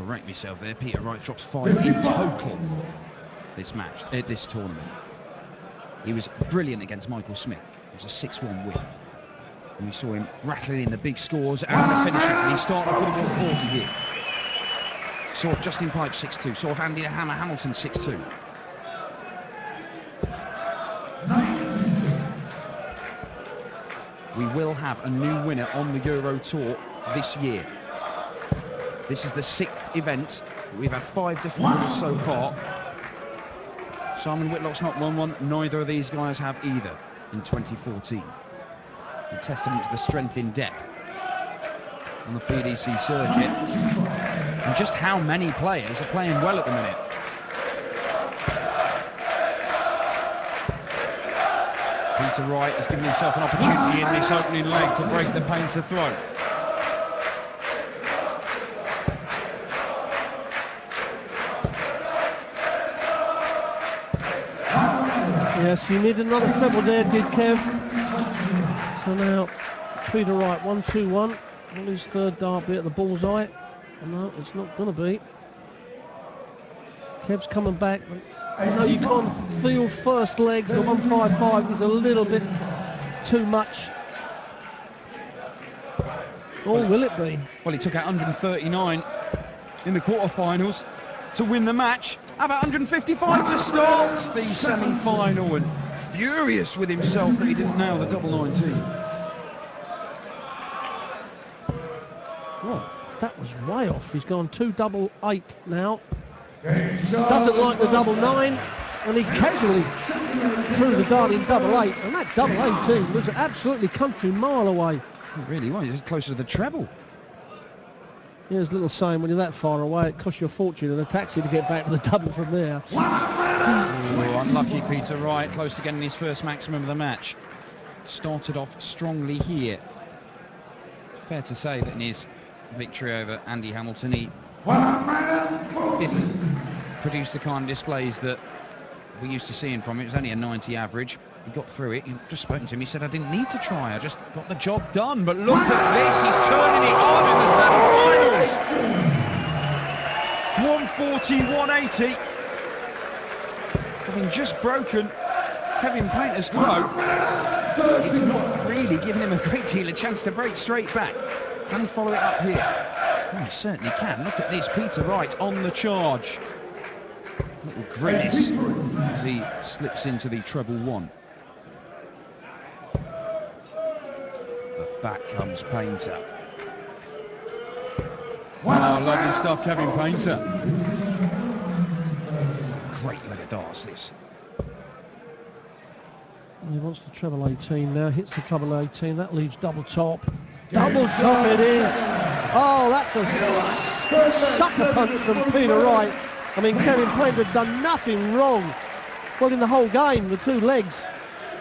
correct myself there. Peter Wright drops 5 in total this match, this tournament. He was brilliant against Michael Smith. It was a 6-1 win. And we saw him rattling in the big scores and the finishes, and he started off with a 140 here. Saw Justin Pipe 6-2, saw Andy the Hammer Hamilton 6-2. We will have a new winner on the Euro Tour this year. This is the 6th event. We've had 5 different winners so far. Simon Whitlock's not won one. Neither of these guys have either in 2014. A testament to the strength in depth on the PDC circuit. And just how many players are playing well at the minute. Peter Wright has given himself an opportunity in this opening leg to break the painter throat. Yes, he needed another treble there, did Kev. So now, Peter Wright, 1-2-1. On his third dart be at the bullseye. No, it's not going to be. Kev's coming back. No, you can't feel first legs. The 155 is a little bit too much. Or will it be? Well, he took out 139 in the quarterfinals to win the match. How about 155 to start the semi-final, and furious with himself that he didn't nail the double 19. Oh, that was way off. He's gone 2 double 8 now. Doesn't like the double 9, and he casually threw the dart in double 8, and that double 18 was absolutely country mile away. It really was. He was closer to the treble. Here's a little saying, when you're that far away, it costs you a fortune in a taxi to get back to the double from there. Oh, unlucky Peter Wright, close to getting his first maximum of the match. Started off strongly here. Fair to say that in his victory over Andy Hamilton, he didn't produce the kind of displays that we're used to seeing from him. It was only a 90 average. He got through it. You've just spoken to him. He said, I didn't need to try. I just got the job done. But look at this. He's turning it on in the semi-finals. 140, 180. Having just broken Kevin Painter's throat, it's not really giving him a great deal of chance to break straight back. Can he follow it up here? Well, he certainly can. Look at this. Peter Wright on the charge. Little grimace as he slips into the treble 1. But back comes Painter. Wow, lovely stuff, Kevin Painter. Great leg of darts, this. He wants the treble 18 now, hits the treble 18, that leaves double top. Double top it is! Oh, that's a sucker punch from Peter Wright. I mean, Kevin Painter had done nothing wrong. Well, in the whole game, the 2 legs.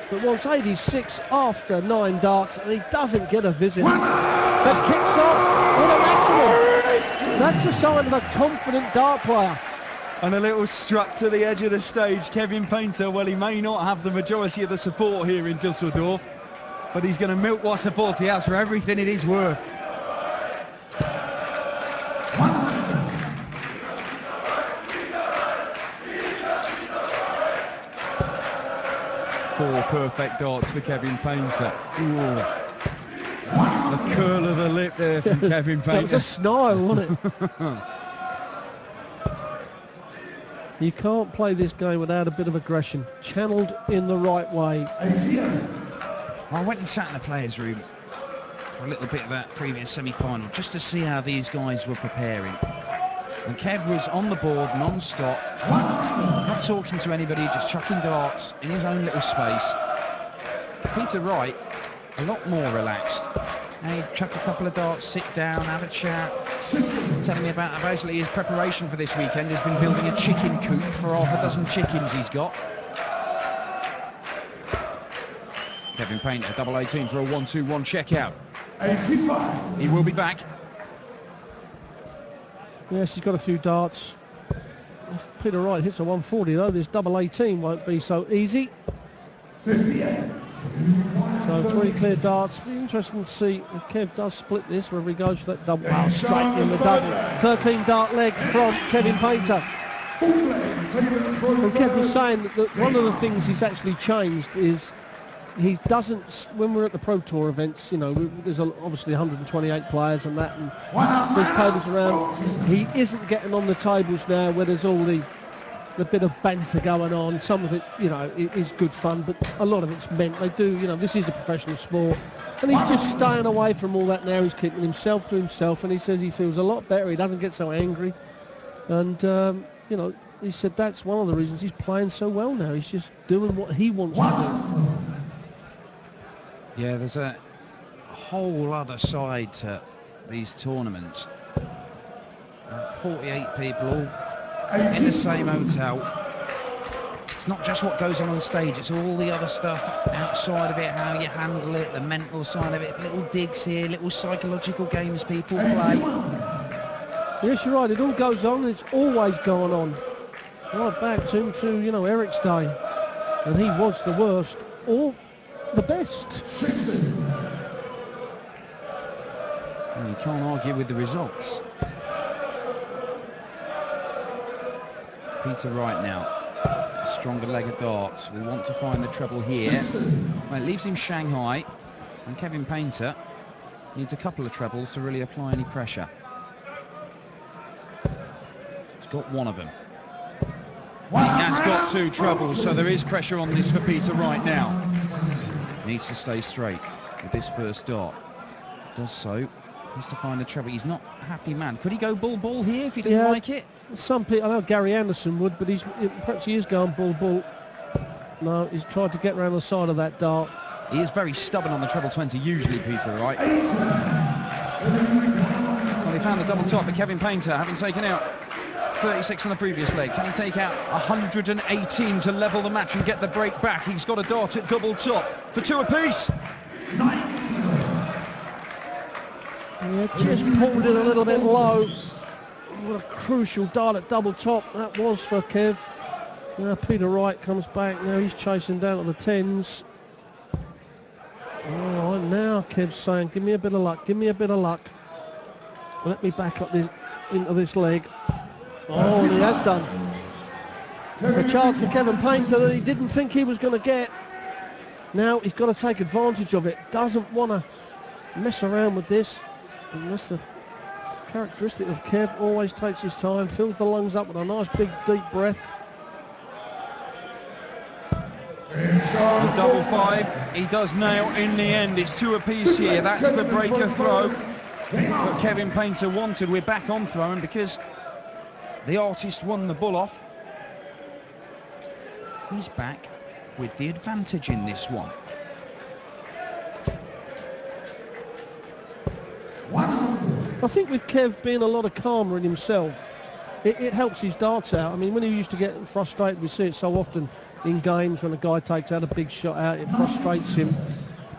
But wants 86 after 9 darts, and he doesn't get a visit. But kicks off with a maximum. That's a sign of a confident dart player. And a little strut to the edge of the stage, Kevin Painter. Well, he may not have the majority of the support here in Dusseldorf, but he's going to milk what support he has for everything it is worth. 4 perfect darts for Kevin Painter. Ooh. The curl of the lip there from Kevin Painter. That was a snarl, wasn't it? You can't play this game without a bit of aggression, channeled in the right way. I went and sat in the players' room for a little bit of that previous semi-final just to see how these guys were preparing. And Kev was on the board non-stop, not talking to anybody, just chucking darts in his own little space. Peter Wright, a lot more relaxed. And he'd chuck a couple of darts, sit down, have a chat, telling me about basically his preparation for this weekend. He's been building a chicken coop for half a dozen chickens he's got. Kevin Painter, double 18 for a 1-2-1 checkout. 85. He will be back. Yes, he's got a few darts. If Peter Wright hits a 140 though, this double 18 won't be so easy. 58. So So 3 clear darts. It'll be interesting to see if Kev does split this, whether he goes for that double. Wow, straight in the double. 13 dart leg from Kevin Painter. Well, Kev was saying that one of the things he's actually changed is he doesn't, when we're at the Pro Tour events, you know, there's obviously 128 players and that, and there's tables around. He isn't getting on the tables now where there's all the bit of banter going on. Some of it, you know, it is good fun, but a lot of it's meant. They do, you know, this is a professional sport, and he's just staying away from all that now. He's keeping himself to himself, and he says he feels a lot better. He doesn't get so angry, and you know, he said that's one of the reasons he's playing so well now. He's just doing what he wants to do. Yeah, there's a whole other side to these tournaments. 48 people all in the same hotel. It's not just what goes on stage, it's all the other stuff outside of it, how you handle it, the mental side of it, little digs here, little psychological games people play. Yes, you're right, it all goes on, it's always going on. Right back to you know, Eric's day, and he was the worst or the best. Well, you can't argue with the results. Peter Wright now, a stronger leg of darts. We want to find the treble here. Well, it leaves him Shanghai, and Kevin Painter needs a couple of trebles to really apply any pressure. He's got one of them. He has got 2 trebles, so there is pressure on this for Peter Wright now. Needs to stay straight with this first dart. Does so. Needs to find the treble. He's not a happy man. Could he go bull here if he doesn't like it? Some people, I know Gary Anderson would, but perhaps he is going bull. No, he's tried to get around the side of that dart. He is very stubborn on the treble 20 usually, Peter Wright. Well, he found the double top, but Kevin Painter, having taken out 36 on the previous leg, can he take out 118 to level the match and get the break back? He's got a dart at double top for 2 apiece. Yeah, just pulled it a little bit low. What a crucial dart at double top that was for Kev. Now Peter Wright comes back. Now he's chasing down at the 10s. All right, now Kev's saying, give me a bit of luck, give me a bit of luck. Let me back up this into this leg. Oh, and he has done. A chance for Kevin Painter that he didn't think he was going to get. Now he's got to take advantage of it. Doesn't want to mess around with this. And that's the characteristic of Kev. Always takes his time, fills the lungs up with a nice big deep breath. The double 5, he does nail in the end. It's 2 apiece here. That's the breaker throw that Kevin Painter wanted. We're back on throwing because the artist won the bull off. He's back with the advantage in this one. I think with Kev being a lot calmer in himself, it helps his darts out. I mean, when he used to get frustrated, we see it so often in games when a guy takes out a big shot out, it frustrates him.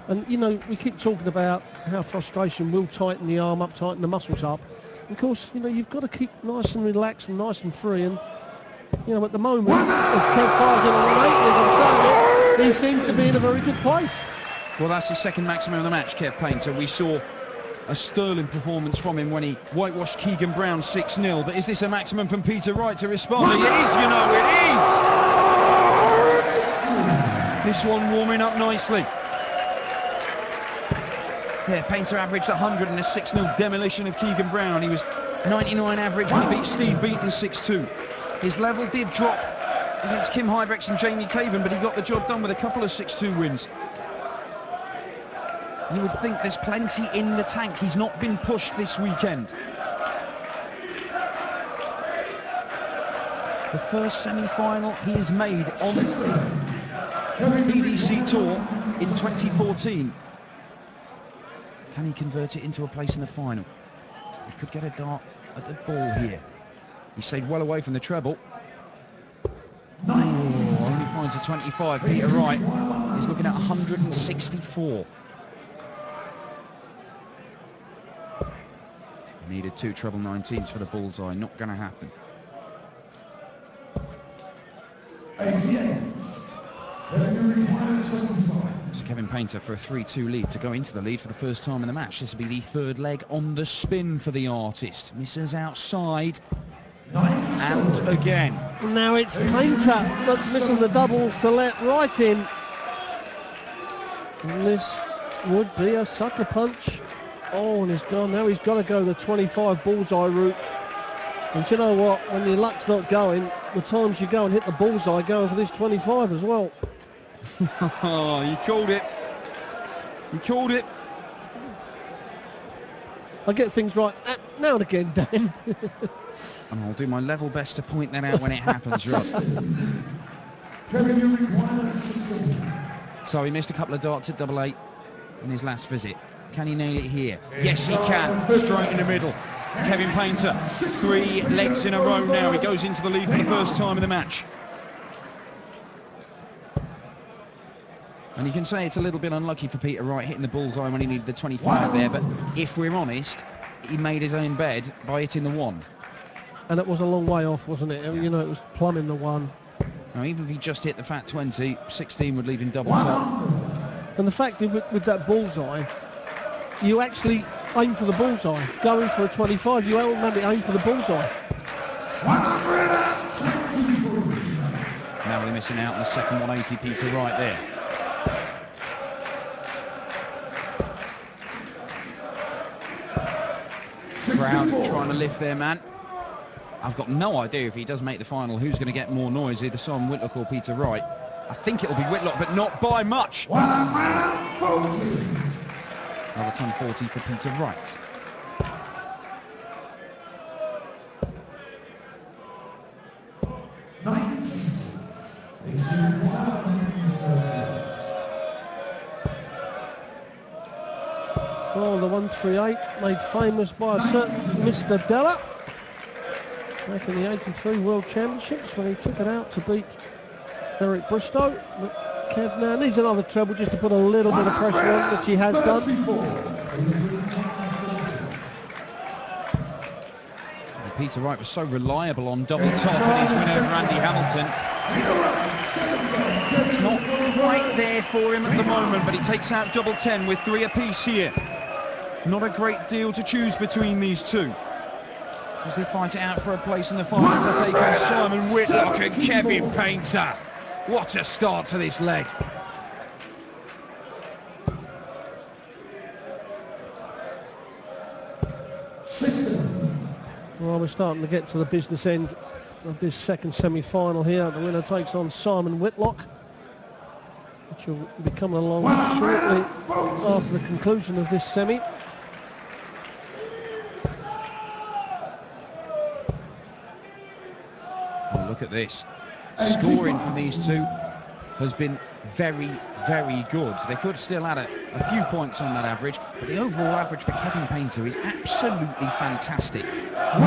And, you know, we keep talking about how frustration will tighten the arm up, tighten the muscles up. Of course, you know, you've got to keep nice and relaxed and nice and free. And, you know, at the moment, as Kev fires in on 180, as I'm saying it, he seems to be in a very good place. Well, that's his second maximum of the match, Kev Painter. We saw a sterling performance from him when he whitewashed Keegan Brown 6-0. But is this a maximum from Peter Wright to respond? It is, you know, it is! This one warming up nicely. Yeah, Painter averaged 100 in a 6-0 demolition of Keegan Brown. He was 99 average when he beat Steve Beaton 6-2. His level did drop against Kim Hybrex and Jamie Caven, but he got the job done with a couple of 6-2 wins. You would think there's plenty in the tank. He's not been pushed this weekend. The first semi-final he has made on the PDC Tour in 2014. Can he convert it into a place in the final? He could get a dart at the ball here. He stayed well away from the treble. Oh, only finds a 25. Peter Wright is looking at 164. Needed 2 treble 19s for the bullseye. Not going to happen. So Kevin Painter for a 3-2 lead to go into the lead for the first time in the match. This will be the third leg on the spin for the artist. Misses outside. And again. Now it's Painter that's missing the double to let Wright in. And this would be a sucker punch. Oh, and he's gone. Now he's got to go the 25 bullseye route. And you know what? When your luck's not going, the times you go and hit the bullseye, going for this 25 as well. Oh, you called it. You called it. I get things right now and again, Dan. And I'll do my level best to point that out when it happens, Rob. So he missed a couple of darts at double 8 in his last visit. Can he nail it here? Yes, he can. Straight in the middle. Kevin Painter, 3 legs in a row now. He goes into the lead for the first time in the match. And you can say it's a little bit unlucky for Peter Wright hitting the bullseye when he needed the 25 there, but if we're honest, he made his own bed by hitting the 1. And it was a long way off, wasn't it? Yeah. You know, it was plumbing the 1. Now, even if he just hit the fat 20, 16 would leave him double top. And the fact is, with that bullseye, you actually aim for the bullseye. Going for a 25, you automatically aim for the bullseye. Now we're missing out on the second 180 Peter Wright there. Crowd trying to lift their man. I've got no idea if he does make the final who's going to get more noise, either Simon Whitlock or Peter Wright. I think it'll be Whitlock, but not by much. Another ton 40 for Peter Wright. Well, the 138 made famous by a certain Mr. Della back in the 83 World Championships when he took it out to beat Eric Bristow. But Kev now needs another treble just to put a little bit of pressure on, which he has done. And Peter Wright was so reliable on double top in his win over Andy Hamilton. It's not quite there for him at the moment, but he takes out double 10 with 3 apiece here. Not a great deal to choose between these two, as they fight it out for a place in the final to take on Simon Whitlock and Kevin Painter. What a start to this leg. Well, we're starting to get to the business end of this second semi-final here. The winner takes on Simon Whitlock, which will be coming along shortly after the conclusion of this semi. Oh, look at this. Scoring from these two has been very, very good. They could still add a few points on that average, but the overall average for Kevin Painter is absolutely fantastic. And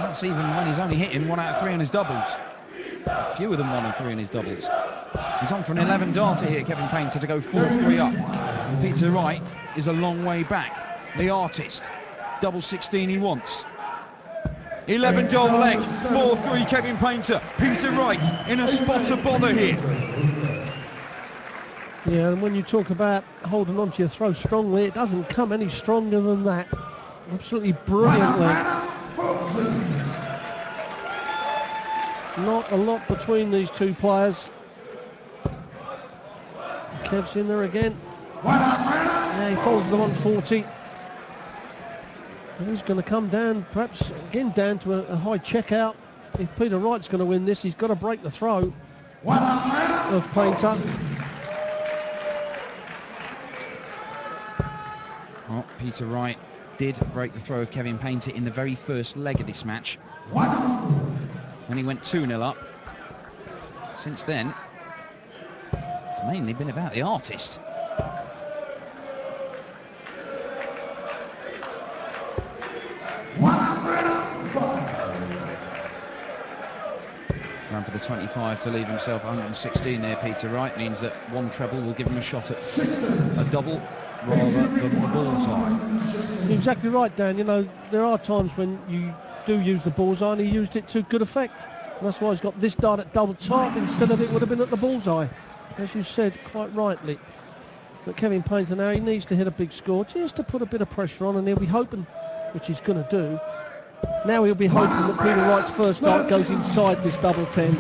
that's even when he's only hitting 1 out of 3 on his doubles. Fewer than 1 and 3 in his doubles. He's on for an 11 darter here, Kevin Painter, to go 4-3 up. Peter Wright is a long way back. The artist, double 16 he wants. 11 double leg, 4-3 Kevin Painter. Peter Wright in a spot of bother here. Yeah, and when you talk about holding onto your throw strongly, it doesn't come any stronger than that. Absolutely brilliantly. Not a lot between these two players. Kev's in there again. Yeah, he folds the 140. And he's going to come down, perhaps again down to a high checkout. If Peter Wright's going to win this, he's got to break the throw of Painter. Oh, Peter Wright did break the throw of Kevin Painter in the very first leg of this match, when he went 2-0 up. Since then, it's mainly been about the artist. Ran for the 25 to leave himself 116 there, Peter Wright. Means that 1 treble will give him a shot at a double rather than the bullseye. You're exactly right, Dan. You know, there are times when you do use the bullseye, and he used it to good effect. That's why he's got this dart at double top instead of it would have been at the bullseye. As you said quite rightly. But Kevin Painter now, he needs to hit a big score just to put a bit of pressure on, and he'll be hoping, which he's going to do. Now he'll be hoping that Peter Wright's first dart goes inside this double 10.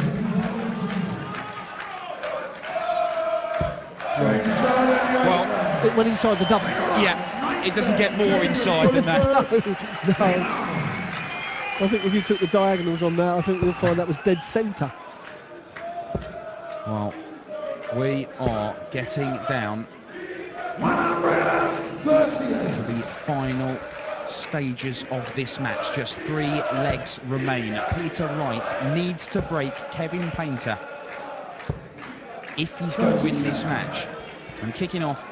Well, It went inside the double. yeah, it doesn't get more inside than that. No. I think if you took the diagonals on that, I think you'll find that was dead centre. Well, we are getting down to the final stages of this match. Just 3 legs remain. Peter Wright needs to break Kevin Painter if he's going to win this match. And kicking off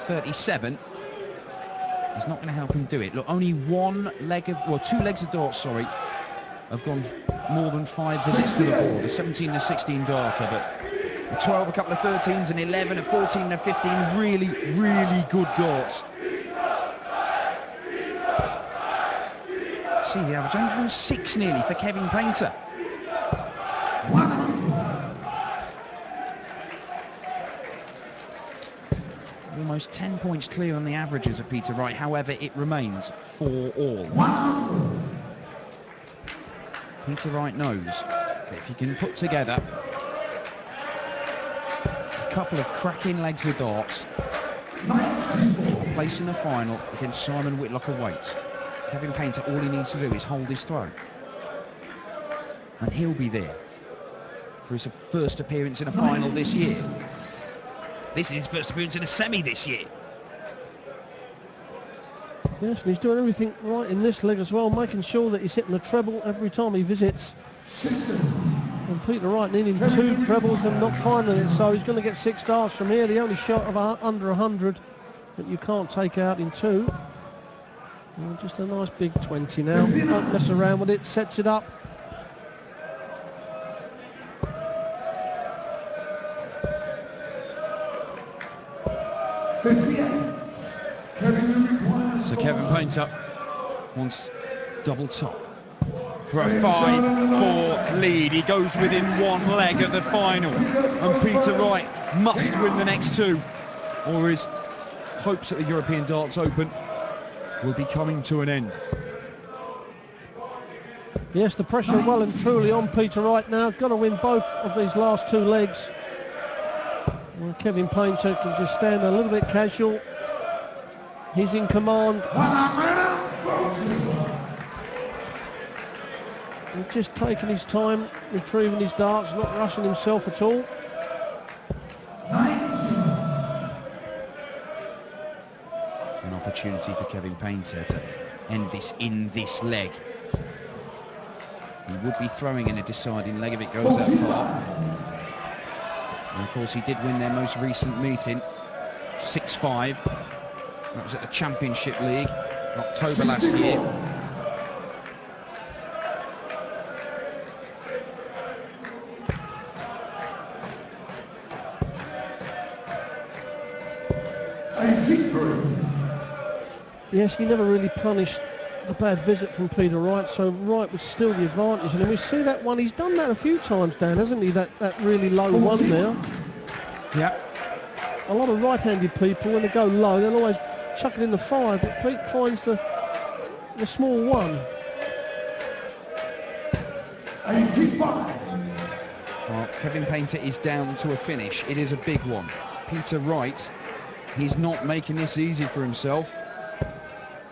37 is not going to help him do it. Look, only 2 legs of darts, sorry, have gone more than 5 visits to the board. A 17 and 16 darter, but a 12, a couple of 13s, an 11, a 14 and a 15, really, really good darts. See the average, 106 nearly for Kevin Painter. Almost 10 points clear on the averages of Peter Wright, however it remains 4 all. Peter Wright knows that if he can put together a couple of cracking legs of darts, a place in the final against Simon Whitlock awaits. Kevin Painter, all he needs to do is hold his throw, and he'll be there for his first appearance in a final this year. This is his first appearance in a semi this year. Yes, and he's doing everything right in this leg as well, making sure that he's hitting the treble every time he visits. And Peter Wright needing 2 trebles and not finding it, so he's going to get 6 darts from here. The only shot of under 100 that you can't take out in 2. And just a nice big 20 now. Don't mess around with it, sets it up. So Kevin Painter wants double top for a 5-4 lead. He goes within 1 leg at the final, and Peter Wright must win the next 2, or his hopes at the European Darts Open will be coming to an end. Yes, the pressure well and truly on Peter Wright now. Got to win both of these last 2 legs. Well, Kevin Painter can just stand a little bit casual. He's in command. He's just taking his time, retrieving his darts, not rushing himself at all. An opportunity for Kevin Painter to end this in this leg. He would be throwing in a deciding leg if it goes that far. And of course he did win their most recent meeting, 6-5. That was at the Championship League, October last year. Yes, he never really punished the bad visit from Peter Wright, so Wright was still the advantage. And we see that one, he's done that a few times, Dan, hasn't he? That really low one now. Yeah. A lot of right-handed people, when they go low, they'll always chuck it in the 5, but Pete finds the small 1. 85. Well, Kevin Painter is down to a finish. It is a big one. Peter Wright, he's not making this easy for himself.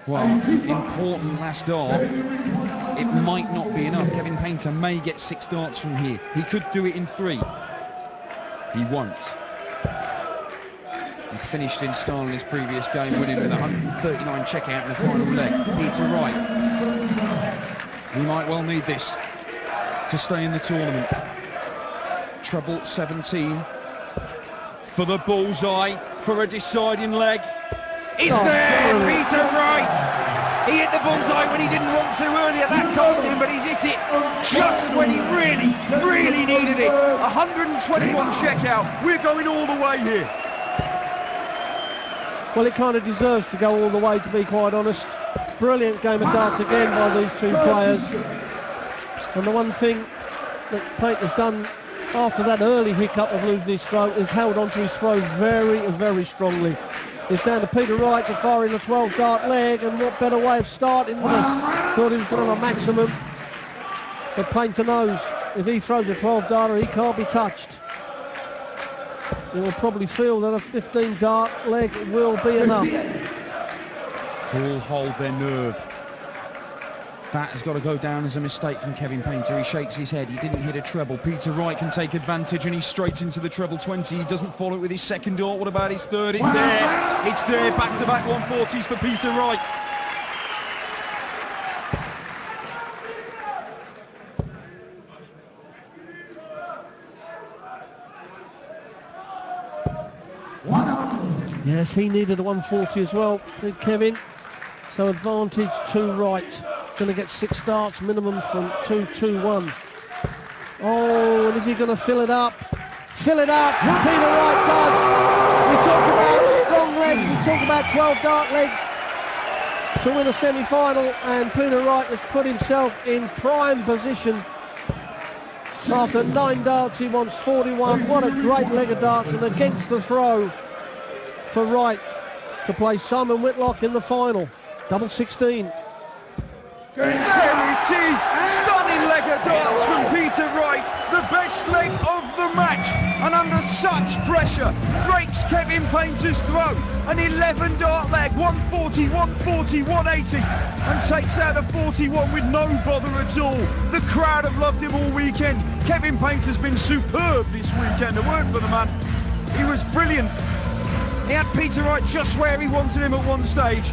Well, important last dart. It might not be enough. Kevin Painter may get 6 darts from here. He could do it in 3. He won't. He finished in style in his previous game, winning with 139 checkout in the final leg. Peter Wright, he might well need this to stay in the tournament. Treble 17 for the bullseye for a deciding leg. It's there, Peter Wright! He hit the bullseye when he didn't want to earlier, that cost him, but he's hit it just when he really, really needed it. 121 checkout, we're going all the way here. Well, it kind of deserves to go all the way, to be quite honest. Brilliant game of darts again by these 2 players. And the one thing that Painter's done after that early hiccup of losing his throw is held onto his throw very, very strongly. It's down to Peter Wright to fire in the 12-dart leg, and what better way of starting than thought he was going on a maximum. But Painter knows if he throws a 12-darter, he can't be touched. He will probably feel that a 15-dart leg will be enough. All hold their nerve. That has got to go down as a mistake from Kevin Painter. He shakes his head. He didn't hit a treble. Peter Wright can take advantage, and he's straight into the treble 20. He doesn't follow it with his second dart. What about his third? It's there. It's there. Back-to-back 140s for Peter Wright. Yes, he needed a 140 as well, did Kevin. So advantage to Wright. Going to get 6 darts minimum from 2-2-1. Oh, and is he going to fill it up? Fill it up! Peter Wright does! We talk about strong legs, we talk about 12-dart legs to win a semi-final, and Peter Wright has put himself in prime position. After 9 darts, he wants 41. What a great leg of darts, and against the throw for Wright to play Simon Whitlock in the final. Double 16. There it is! Stunning leg of darts from Peter Wright, the best leg of the match, and under such pressure breaks Kevin Painter's throw. An 11-dart leg, 140, 140, 180, and takes out a 41 with no bother at all. The crowd have loved him all weekend. Kevin Painter's been superb this weekend. A word for the man. He was brilliant. He had Peter Wright just where he wanted him at one stage.